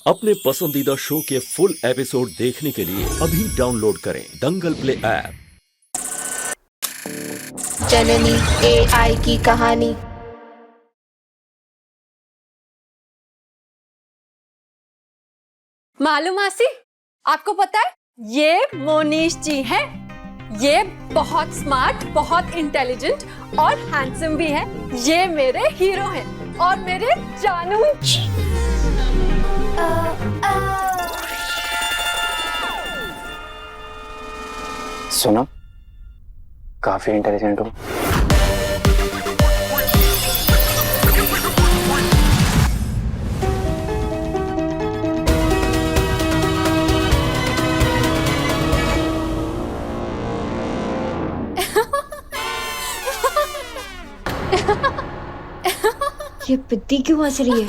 अपने पसंदीदा शो के फुल एपिसोड देखने के लिए अभी डाउनलोड करें दंगल प्ले ऐप। जननी AI की कहानी। मालूम मासी, आपको पता है ये मोनीश जी हैं। ये बहुत स्मार्ट, बहुत इंटेलिजेंट और हैंडसम भी हैं। ये मेरे हीरो हैं और मेरे जानू। सुनो, काफी इंटेलिजेंट हो। ये पिद्दी क्यों हंस रही है?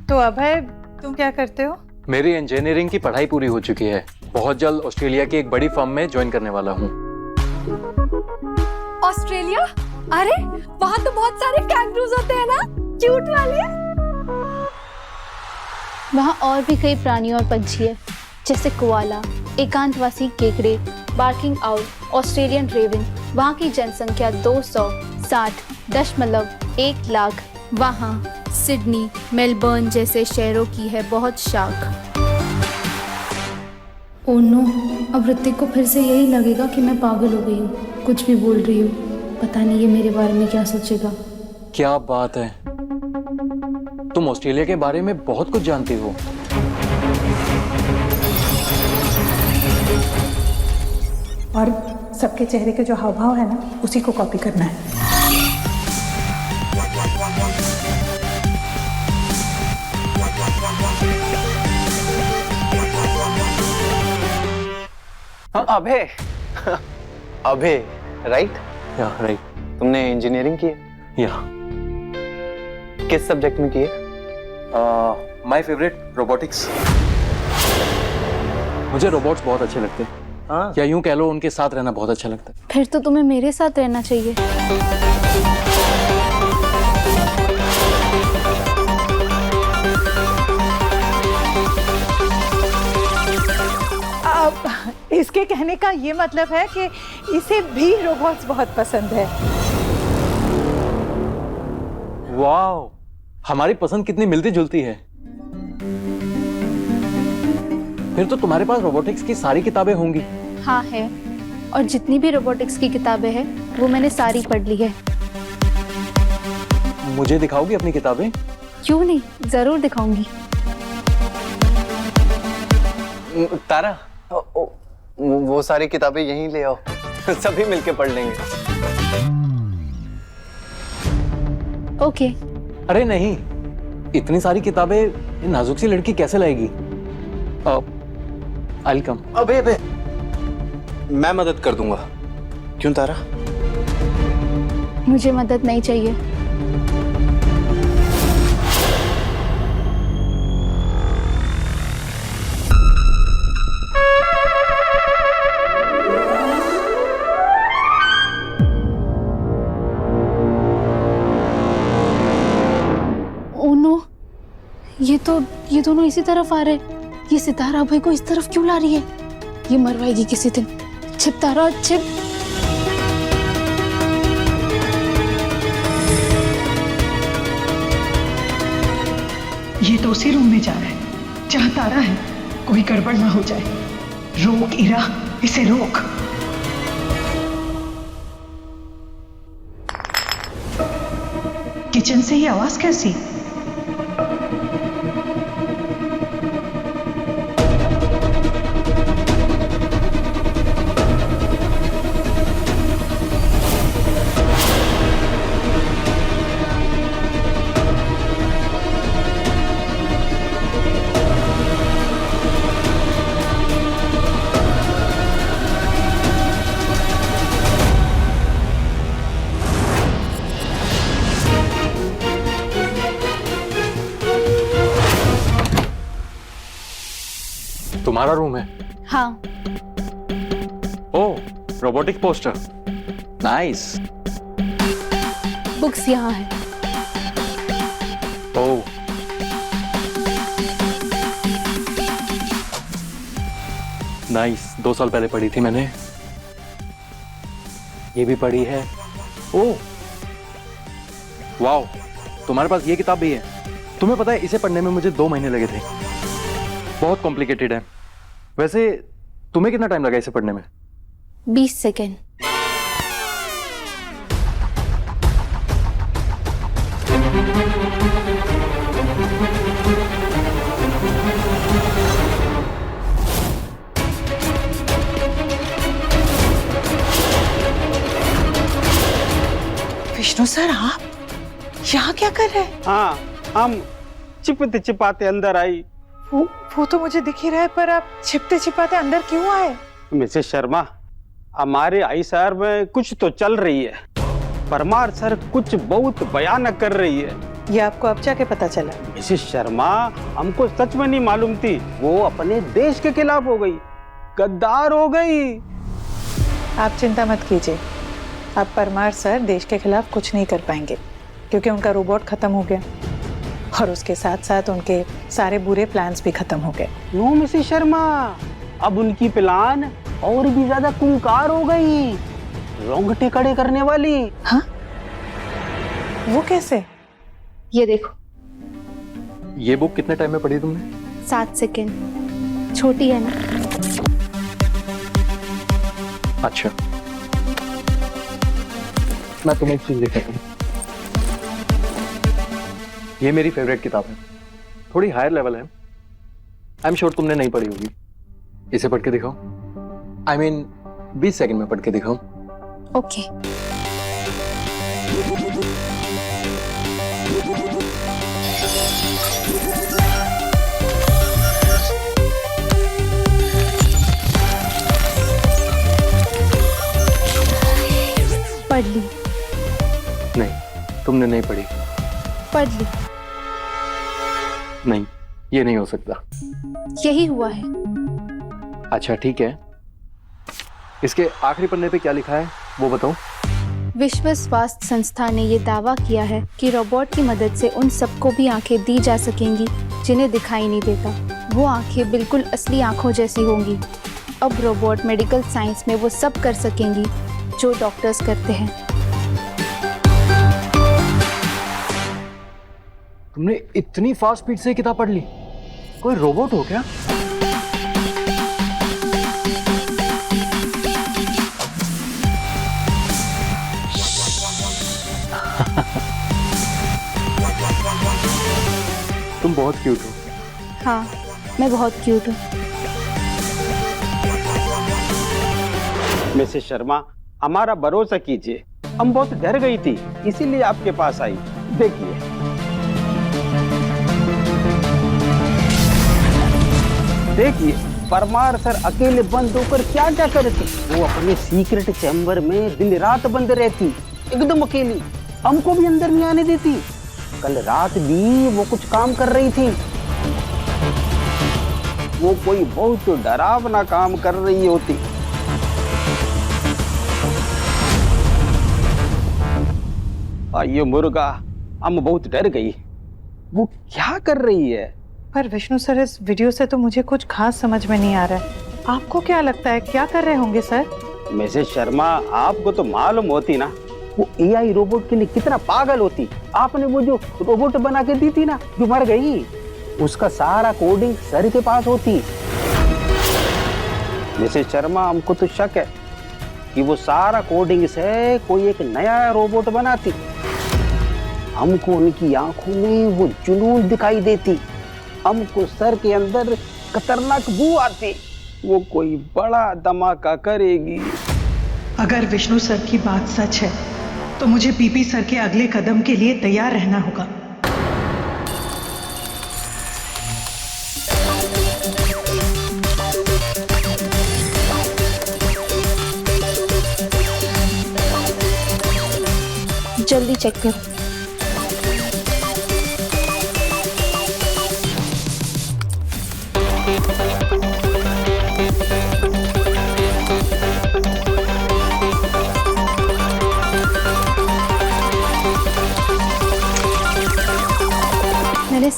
तो अभय, तुम क्या करते हो? मेरी इंजीनियरिंग की पढ़ाई पूरी हो चुकी है। बहुत जल्द ऑस्ट्रेलिया की एक बड़ी फर्म में ज्वाइन करने वाला हूँ। ऑस्ट्रेलिया? अरे वहाँ तो बहुत सारे कैंगरूज होते हैं ना, क्यूट वाले। वहाँ और भी कई प्राणी और पंछी है, जैसे कोआला, एकांतवासी केकड़े, बार्किंग आउल, ऑस्ट्रेलियन रेवन। वहाँ की जनसंख्या 260.1 लाख। वहाँ सिडनी, मेलबर्न जैसे शहरों की है बहुत शाख। ओह नो, अब ऋतिक को फिर से यही लगेगा कि मैं पागल हो गई हूँ, कुछ भी बोल रही हूँ। पता नहीं ये मेरे बारे में क्या सोचेगा। क्या बात है, तुम ऑस्ट्रेलिया के बारे में बहुत कुछ जानती हो। और सबके चेहरे के जो हाव भाव है ना, उसी को कॉपी करना है। हाँ, अभय। अभय, राइट? या राइट। तुमने इंजीनियरिंग की है? या। किस सब्जेक्ट में की है? My favourite robotics. मुझे रोबोट्स बहुत अच्छे लगते हैं। हाँ, या यूं कह लो, उनके साथ रहना बहुत अच्छा लगता है। फिर तो तुम्हें मेरे साथ रहना चाहिए। अब इसके कहने का ये मतलब है कि इसे भी रोबोट्स बहुत पसंद है। वाह, हमारी पसंद कितनी मिलती जुलती है। फिर तो तुम्हारे पास रोबोटिक्स की सारी किताबें होंगी। हाँ है, और जितनी भी रोबोटिक्स की किताबें हैं वो मैंने सारी पढ़ ली है। मुझे दिखाओगी अपनी किताबें? क्यों नहीं, जरूर दिखाऊंगी। तारा, वो सारी किताबें यहीं ले आओ। सभी मिलके पढ़ लेंगे। ओके। अरे नहीं, इतनी सारी किताबें ये नाजुक सी लड़की कैसे लाएगी? I'll come। अबे मैं मदद कर दूंगा। क्यों तारा? मुझे मदद नहीं चाहिए। ओह नो, ये दोनों इसी तरफ आ रहे हैं। ये सितारा अभय को इस तरफ क्यों ला रही है? ये मरवाएगी किसी दिन। छिप तारा, छिप। ये तो उसी रूम में जा रहा है जहाँ तारा है। कोई गड़बड़ ना हो जाए। रोक इरा, इसे रोक। किचन से ही आवाज कैसी? तुम्हारा रूम है? हाँ, ओह, रोबोटिक पोस्टर, नाइस। बुक्स यहाँ है। ओह, नाइस। 2 साल पहले पढ़ी थी मैंने। ये भी पढ़ी है। ओह, वाओ, तुम्हारे पास ये किताब भी है। तुम्हें पता है इसे पढ़ने में मुझे 2 महीने लगे थे। बहुत कॉम्प्लिकेटेड है। वैसे तुम्हें कितना टाइम लगा इसे पढ़ने में? 20 सेकेंड। विष्णु सर, आप यहाँ क्या कर रहे हैं? हाँ, हम छिपते छिपाते अंदर आई। वो तो मुझे दिख ही रहा है, पर आप छिपते छिपाते अंदर क्यों आए? मिसेस शर्मा, हमारे आई सर में कुछ तो चल रही है। परमार सर कुछ बहुत भयानक कर रही है। ये आपको अब जाके पता चला? मिसेस शर्मा, हमको सच में नहीं मालूम थी। वो अपने देश के खिलाफ हो गई, गद्दार हो गई। आप चिंता मत कीजिए, अब परमार सर देश के खिलाफ कुछ नहीं कर पाएंगे, क्योंकि उनका रोबोट खत्म हो गया और उसके साथ साथ उनके सारे बुरे प्लान्स भी खत्म हो गए। नो मिसेस शर्मा, अब उनकी प्लान और भी ज्यादा खूंखार हो गई, रोंगटे खड़े करने वाली। हाँ, वो कैसे? ये देखो। ये बुक कितने टाइम में पढ़ी तुमने? 7 सेकेंड। छोटी है ना? अच्छा, मैं तुम्हें एक चीज दिखाता हूँ। ये मेरी फेवरेट किताब है, थोड़ी हायर लेवल है। आई एम श्योर तुमने नहीं पढ़ी होगी। इसे पढ़ के दिखाओ। आई मीन 20 सेकंड में पढ़ के दिखाओ। ओके। पढ़ ली। नहीं, तुमने नहीं पढ़ी। पढ़ ली। नहीं, ये नहीं हो सकता। यही हुआ है। अच्छा ठीक है, इसके आखिरी पन्ने पे क्या लिखा है वो बताओ। विश्व स्वास्थ्य संस्था ने ये दावा किया है कि रोबोट की मदद से उन सबको भी आंखें दी जा सकेंगी जिन्हें दिखाई नहीं देता। वो आंखें बिल्कुल असली आंखों जैसी होंगी। अब रोबोट मेडिकल साइंस में वो सब कर सकेंगी जो डॉक्टर्स करते हैं। तुमने इतनी फास्ट स्पीड से किताब पढ़ ली? कोई रोबोट हो क्या? तुम बहुत क्यूट हो। हाँ, मैं बहुत क्यूट हूँ। मिसेस शर्मा, हमारा भरोसा कीजिए, हम बहुत डर गई थी, इसीलिए आपके पास आई। देखिए, देखिए परमार सर अकेले बंद होकर क्या क्या करती। वो अपने सीक्रेट चैम्बर में दिन रात बंद रहती, एकदम अकेली, हमको भी अंदर नहीं आने देती। कल रात भी वो कुछ काम कर रही थी। वो कोई बहुत डरावना काम कर रही होती। ये मुर्गा, हम बहुत डर गई। वो क्या कर रही है? पर विष्णु सर, इस वीडियो से तो मुझे कुछ खास समझ में नहीं आ रहा है। आपको क्या लगता है क्या कर रहे होंगे सर? मिसेस शर्मा, आपको तो मालूम होती ना वो एआई रोबोट के लिए कितना पागल होती। आपने वो जो रोबोट बना के दी थी ना, जो मर गई, उसका सारा कोडिंग सर के पास होती। मिसेस शर्मा, हमको तो शक है कि वो सारा कोडिंग से कोई एक नया रोबोट बनाती। हमको उनकी आंखों में वो जुनून दिखाई देती, हमको सर के अंदर खतरनाक बू आती। वो कोई बड़ा धमाका करेगी। अगर विष्णु सर की बात सच है तो मुझे पीपी सर के अगले कदम के लिए तैयार रहना होगा। जल्दी चेक करो।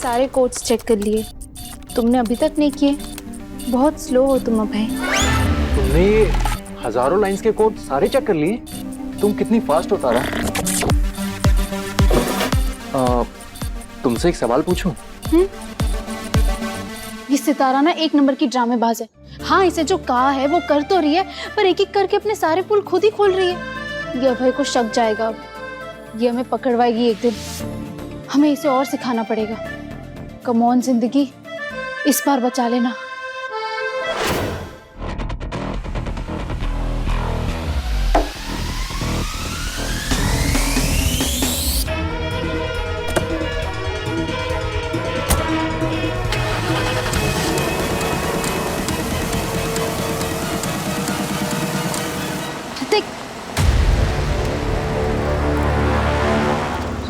सारे कोड्स चेक कर लिए, तुमने अभी तक नहीं किए। बहुत स्लो हो तुम अभय। तुमने ये हजारों लाइंस के कोड सारे चेक कर लिए? तुम कितनी फास्ट हो तारा। तुमसे एक सवाल पूछूं? ये सितारा ना एक नंबर की ड्रामेबाज है। हाँ, इसे जो कहा है वो कर तो रही है, पर एक एक करके अपने सारे पुल खुद ही खोल रही है। ये अभय को शक जाएगा अब। ये हमें पकड़वाएगी एक दिन। हमें इसे और सिखाना पड़ेगा। कम ऑन जिंदगी, इस बार बचा लेना।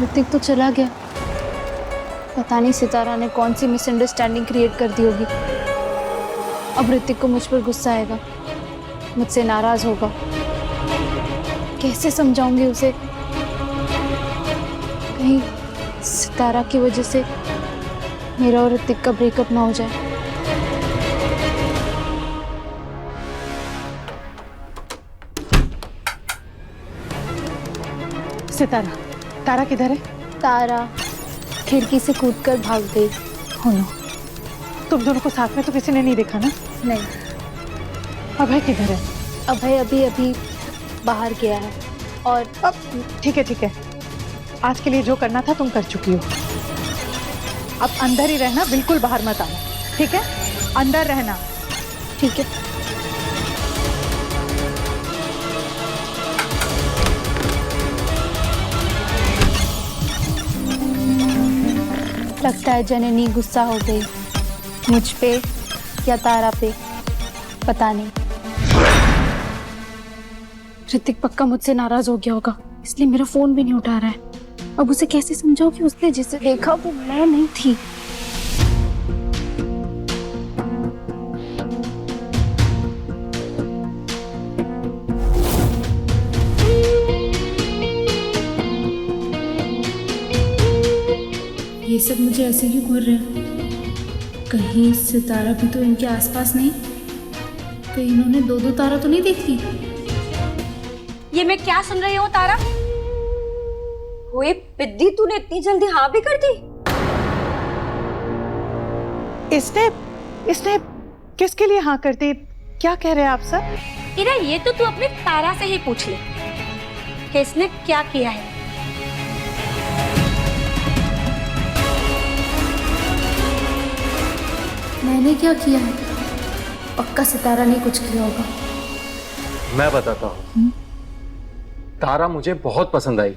ऋतिक तो चला गया। पता नहीं सितारा ने कौन सी मिसअंडरस्टैंडिंग क्रिएट कर दी होगी। अब ऋतिक को मुझ पर गुस्सा आएगा, मुझसे नाराज होगा। कैसे समझाऊंगी उसे? कहीं सितारा की वजह से मेरा और ऋतिक का ब्रेकअप ना हो जाए। सितारा, तारा किधर है? तारा खिड़की से कूदकर भाग गई। हो नो, तुम दोनों को साथ में तो किसी ने नहीं देखा ना? नहीं। अभय किधर है? अभय अभी अभी बाहर गया है। और अब ठीक है, आज के लिए जो करना था तुम कर चुकी हो। अब अंदर ही रहना, बिल्कुल बाहर मत आना, ठीक है? अंदर रहना। ठीक है। लगता है जननी गुस्सा हो गई, मुझ पे या तारा पे, पता नहीं। ऋतिक पक्का मुझसे नाराज हो गया होगा, इसलिए मेरा फोन भी नहीं उठा रहा है। अब उसे कैसे समझाऊं कि उसने जिसे देखा वो मैं नहीं थी। ये सब मुझे ऐसे क्यों कर रहे हैं? कहीं सितारा भी तो इनके आसपास नहीं? कहीं इन्होंने दो दो तारा तो नहीं देख ली? ये मैं क्या सुन रही हूँ तारा? ओए पिद्दी, तूने इतनी जल्दी हाँ भी कर दी? इसने किसके लिए हाँ कर दी? क्या कह रहे हैं आप सब? इरा, ये तो तू अपनी तारा से ही पूछ ले कि इसने क्या किया है। मैंने क्या किया है? पक्का सितारा ने कुछ किया होगा। मैं बताता हूँ। तारा मुझे बहुत पसंद आई।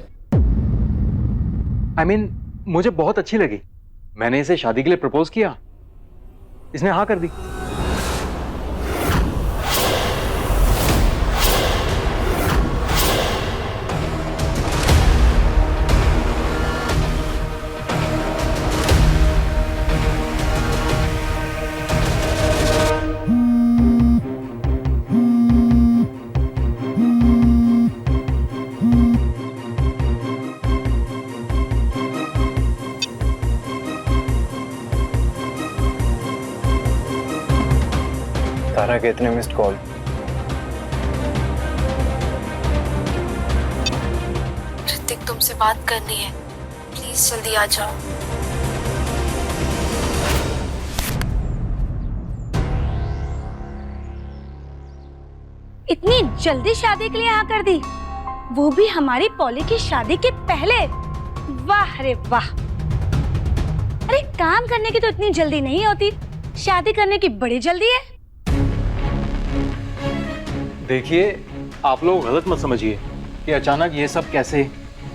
I mean, मुझे बहुत अच्छी लगी। मैंने इसे शादी के लिए प्रपोज किया, इसने हाँ कर दी। तारा के इतने मिस्ड कॉल। ऋतिक, तुमसे बात करनी है, प्लीज जल्दी आ जाओ। इतनी जल्दी शादी के लिए हाँ कर दी, वो भी हमारी पॉली की शादी के पहले। वाह रे वाह। अरे काम करने की तो इतनी जल्दी नहीं होती, शादी करने की बड़ी जल्दी है। देखिए, आप लोग गलत मत समझिए कि अचानक ये सब कैसे।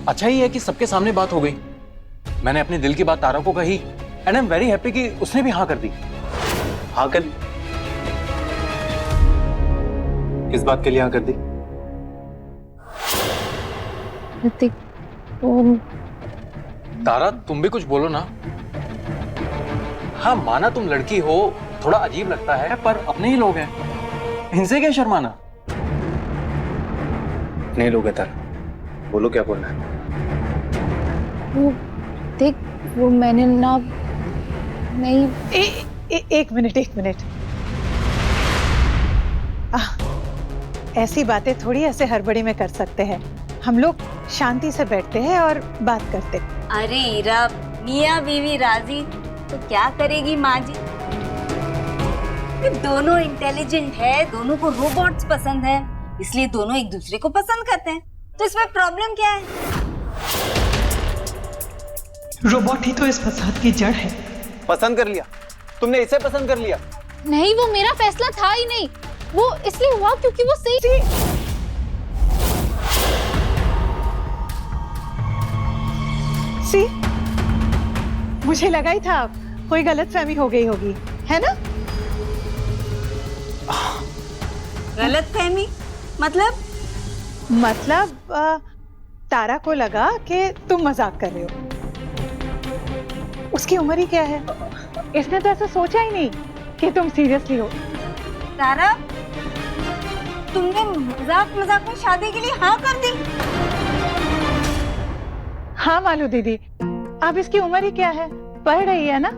अच्छा ही है कि सबके सामने बात हो गई। मैंने अपने दिल की बात तारा को कही and I am very happy कि उसने भी हाँ कर दी। हाँ कर? किस बात के लिए हाँ कर दी? ऋतिक, वो तारा, तुम भी कुछ बोलो ना। हाँ, माना तुम लड़की हो, थोड़ा अजीब लगता है, पर अपने ही लोग हैं, इनसे क्या शर्माना। नहीं लोग है तारा, बोलो क्या बोलना है। वो देख, वो मैंने ना नहीं। एक मिनट। ऐसी बातें थोड़ी ऐसे हड़बड़ी में कर सकते हैं। हम लोग शांति से बैठते हैं और बात करते। अरे हीरा, मियाँ बीवी राजी तो क्या करेगी माँ जी? दोनों इंटेलिजेंट है, दोनों को रोबोट्स पसंद है, इसलिए दोनों एक दूसरे को पसंद करते हैं। तो इसमें प्रॉब्लम क्या है? रोबोट ही तो इस फसाद की जड़ है। पसंद कर लिया? तुमने इसे पसंद कर लिया? नहीं, वो मेरा फैसला था ही नहीं। वो इसलिए हुआ क्योंकि वो सही। सी, मुझे लगा ही था कोई गलतफहमी हो गई होगी, है ना? गलतफहमी मतलब? तारा को लगा कि तुम मजाक कर रहे हो। उसकी उम्र ही क्या है? इसने तो ऐसा सोचा ही नहीं कि तुम सीरियसली हो। तारा, तुमने मजाक में शादी के लिए हाँ कर दी? हाँ मालू दीदी, अब इसकी उम्र ही क्या है? पढ़ रही है ना,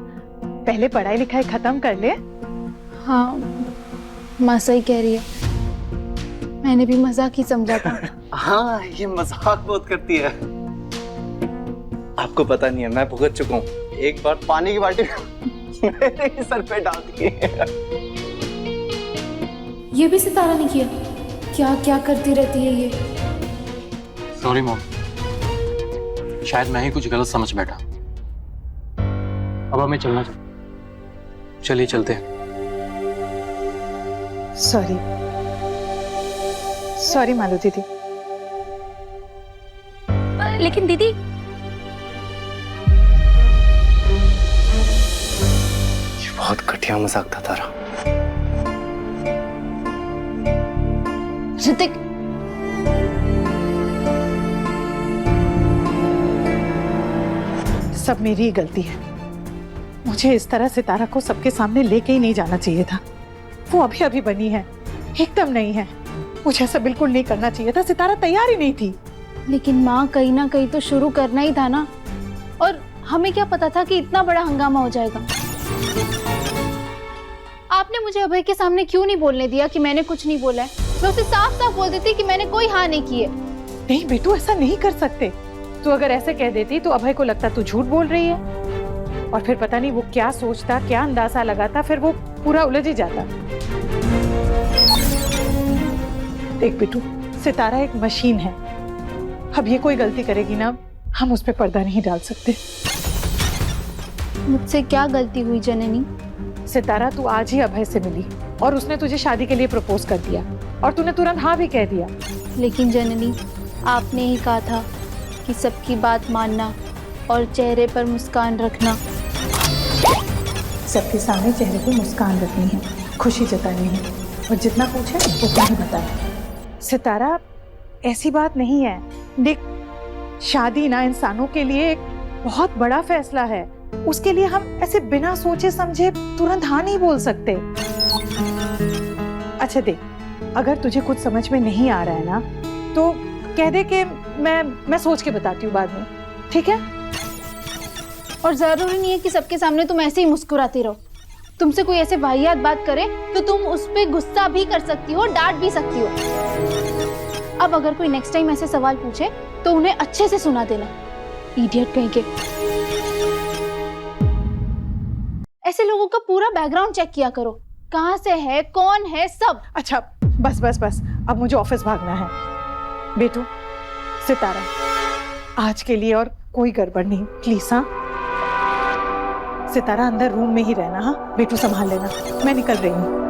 पहले पढ़ाई लिखाई खत्म कर ले। हाँ, माँ सही कह रही है, मैंने भी मजाक ही समझा था। हाँ, ये मजाक बहुत करती है। आपको पता नहीं है, मैं भुगत चुका हूँ। एक बार पानी की बाल्टी मेरे ही सर पे डाल दी। ये भी सितारा ने किया? क्या क्या करती रहती है ये। सॉरी मॉम, शायद मैं ही कुछ गलत समझ बैठा। अब हमें चलना चाहिए। चलिए चलते हैं। सॉरी मालू दीदी। लेकिन दीदी, ये बहुत घटिया मजाक था तारा। ऋतिक, सब मेरी ही गलती है। मुझे इस तरह सितारा को सबके सामने लेके ही नहीं जाना चाहिए था। वो अभी अभी बनी है, एकदम नहीं है। मुझे ऐसा बिल्कुल नहीं करना चाहिए था। सितारा तैयार ही नहीं थी। लेकिन माँ, कहीं ना कहीं तो शुरू करना ही था ना। और हमें क्या पता था कि इतना बड़ा हंगामा हो जाएगा। आपने मुझे अभय के सामने क्यों नहीं बोलने दिया कि मैंने कुछ नहीं बोला है? मैं उसे साफ साफ बोल देती कि मैंने कोई हाँ नहीं की है। नहीं बेटू, ऐसा नहीं कर सकते। तू अगर ऐसे कह देती तो अभय को लगता तू झूठ बोल रही है, और फिर पता नहीं वो क्या सोचता, क्या अंदाजा लगाता, फिर वो पूरा उलझ ही जाता। देख बेटू, सितारा एक मशीन है। अब ये कोई गलती करेगी ना, हम उस पर पर्दा नहीं डाल सकते। मुझसे क्या गलती हुई जननी? सितारा, तू आज ही अभय से मिली और उसने तुझे शादी के लिए प्रपोज कर दिया और तूने तुरंत हाँ भी कह दिया। लेकिन जननी, आपने ही कहा था कि सबकी बात मानना और चेहरे पर मुस्कान रखना। सबके सामने चेहरे पे मुस्कान रखनी है, खुशी जतानी है, और जितना पूछे उतना ही बताए। सितारा, ऐसी बात नहीं है। देख, शादी ना इंसानों के लिए एक बहुत बड़ा फैसला है। उसके लिए हम ऐसे बिना सोचे समझे तुरंत हाँ नहीं बोल सकते। अच्छा देख, अगर तुझे कुछ समझ में नहीं आ रहा है ना, तो कह दे कि मैं सोच के बताती हूँ बाद में, ठीक है? और जरूरी नहीं है कि सबके सामने तुम ऐसे ही मुस्कुराती रहो। तुमसे कोई ऐसे वाहियात बात करे तो तुम उस पे गुस्सा भी कर सकती हो, डांट भी सकती हो। अब अगर कोई नेक्स्ट टाइम ऐसे सवाल पूछे तो उन्हें अच्छे से सुना देना। इडियट कहीं के। ऐसे लोगों का पूरा बैकग्राउंड चेक किया करो, कहाँ से है, कौन है, सब। अच्छा बस, अब मुझे ऑफिस भागना है। बेटू, सितारा, आज के लिए और कोई गड़बड़ नहीं, प्लीज। हाँ सितारा, अंदर रूम में ही रहना। हाँ बेटू, संभाल लेना, मैं निकल रही हूँ।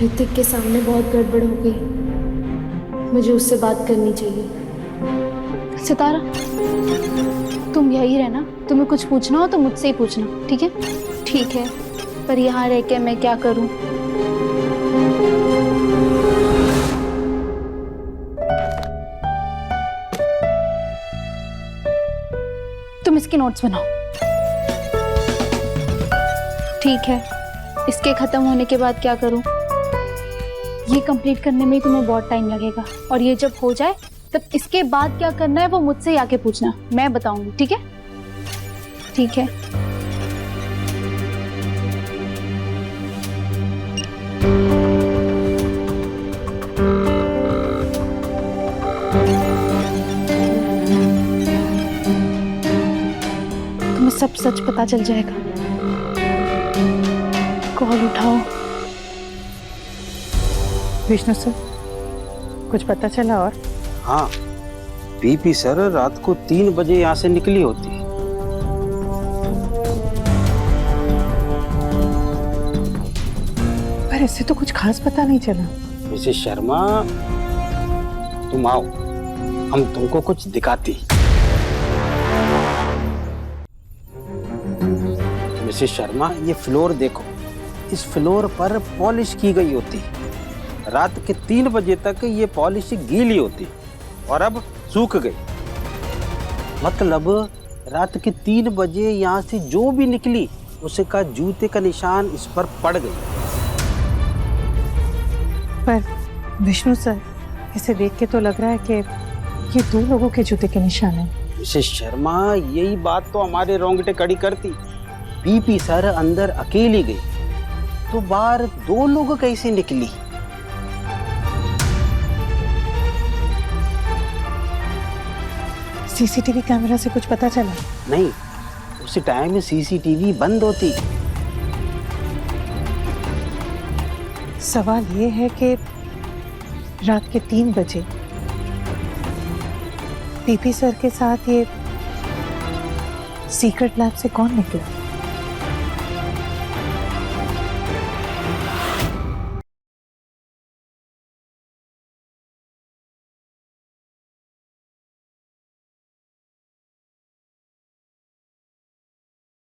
ऋतिक के सामने बहुत गड़बड़ हो गई, मुझे उससे बात करनी चाहिए। सितारा, तुम यही रहना, तुम्हें कुछ पूछना हो तो मुझसे ही पूछना, ठीक है? ठीक है, पर यहाँ रह के मैं क्या करूं? तुम इसके नोट्स बनाओ। ठीक है, इसके खत्म होने के बाद क्या करूं? ये कंप्लीट करने में ही तुम्हें बहुत टाइम लगेगा, और ये जब हो जाए तब इसके बाद क्या करना है वो मुझसे ही आके पूछना, मैं बताऊंगी, ठीक है? ठीक है। तुम्हें सब सच पता चल जाएगा। कॉल उठाओ। विष्णु सर, कुछ पता चला? और हाँ, पीपी सर रात को 3 बजे यहाँ से निकली होती। पर इससे तो कुछ खास पता नहीं चला। मिसेस शर्मा, तुम आओ, हम तुमको कुछ दिखाती। मिसेस शर्मा, ये फ्लोर देखो, इस फ्लोर पर पॉलिश की गई होती। रात के 3 बजे तक ये पॉलिश गीली होती और अब सूख गई। मतलब रात के 3 बजे यहाँ से जो भी निकली उसका जूते का निशान इस पर पड़ गई। पर विष्णु सर, इसे देख के तो लग रहा है कि ये 2 लोगों के जूते के निशान हैं। मिसेस शर्मा, यही बात तो हमारे रोंगटे खड़ी करती। पीपी सर अंदर अकेली गई तो बाहर 2 लोग कैसे निकली? सीसीटीवी कैमरा से कुछ पता चला? नहीं, उस टाइम सीसीटीवी बंद होती। सवाल ये है कि रात के 3 बजे पीपी सर के साथ ये सीक्रेट लैब से कौन निकला?